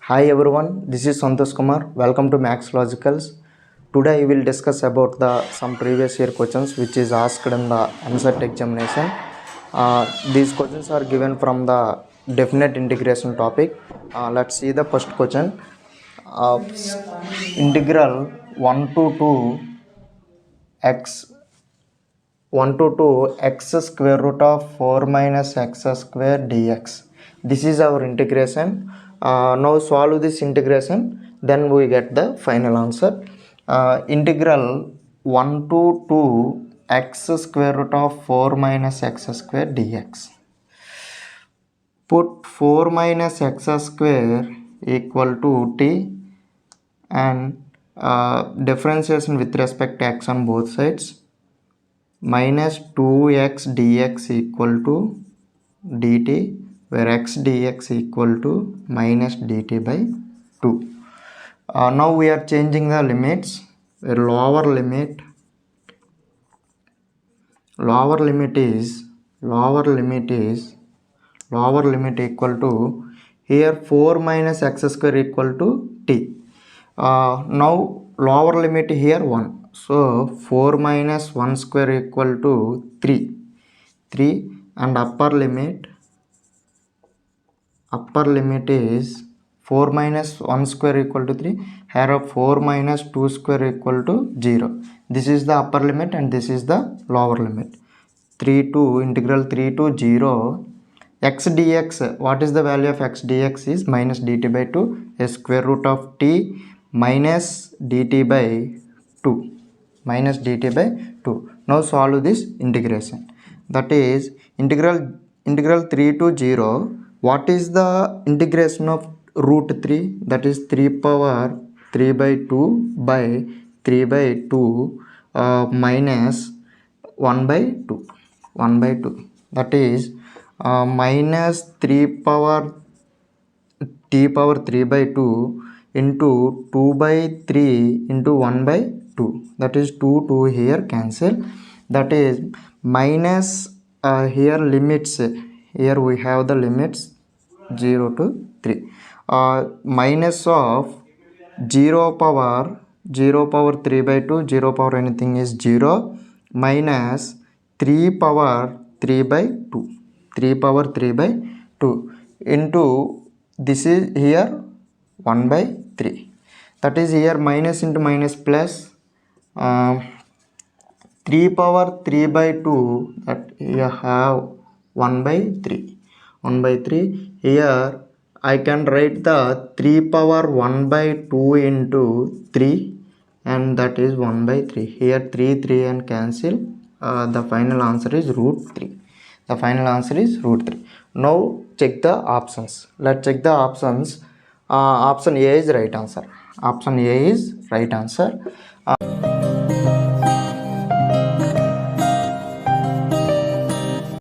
Hi everyone, this is Santhosh Kumar. Welcome to MAXLOGICALS. Today I will discuss about some previous year questions which is asked in the MAXLOGICALS examination. These questions are given from the definite integration topic. Let's see the first question. Integral 1 to 2 x 1 to 2 x square root of 4 minus x square dx. This is our integration. Now solve this integration, then we get the final answer. Integral 1 to 2 x square root of 4 minus x square dx. Put 4 minus x square equal to t and differentiation with respect to x on both sides. Minus 2x dx equal to dt, where x dx equal to minus dt by 2. Now we are changing the limits. Lower limit equal to, here 4 minus x square equal to t. Now lower limit here 1. So 4 minus 1 square equal to 3 and upper limit is 4 minus 1 square equal to 3. Here 4 minus 2 square equal to 0. This is the upper limit and this is the lower limit. 3 to integral 3 to 0 x dx. What is the value of x dx is minus dt by 2, a square root of t minus dt by 2. Now solve this integration. That is integral 3 to 0. What is the integration of root 3? That is 3 power 3 by 2 by 3 by 2 minus 1 by 2. That is minus 3 power t power 3 by 2 into 2 by 3 into 1 by 2. That is 2 here cancel. That is minus here limits. Here we have the limits 0 to 3. Minus of 0 power 3 by 2, 0 power anything is 0, minus 3 power 3 by 2. 3 power 3 by 2 into this is here 1 by 3. That is here minus into minus plus 3 power 3 by 2, that you have 1 by 3. Here I can write the 3 power 1 by 2 into 3 and that is 1 by 3. Here 3 and cancel. The final answer is root 3. Now check the options. Let's check the options. Option A is right answer.